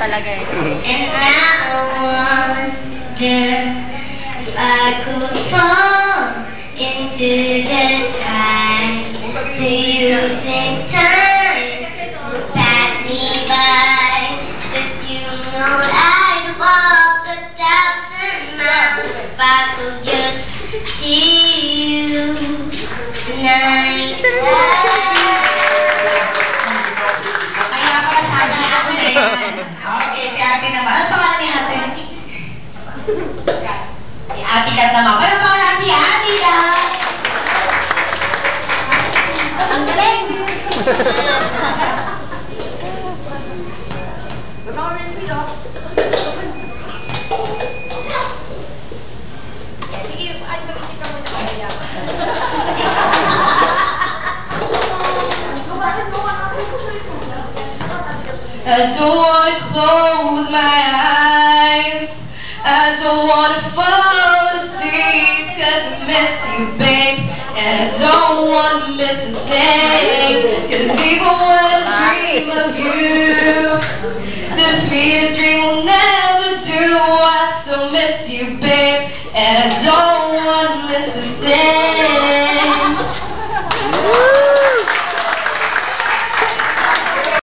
talaga eh. And now I wonder if I could fall into the sky. Do you think time would pass me by? 'Cause you know I'd walk 1,000 miles if I could just see you tonight. Kaya pala sabi ni ate na yan. Okay, si ate naman. Ano pangalan ni ate? Si Ate Kat naman. Ano pangalan si Ate Kat? Ang galing! Sige, ay mag-isip ka muna. I don't want to close my eyes. I don't want to fall asleep 'cause I miss you, babe. And I don't want to miss a thing. 'Cause even when I dream of you, the sweetest dream will never do. I still miss you, babe. And I don't want to miss a thing.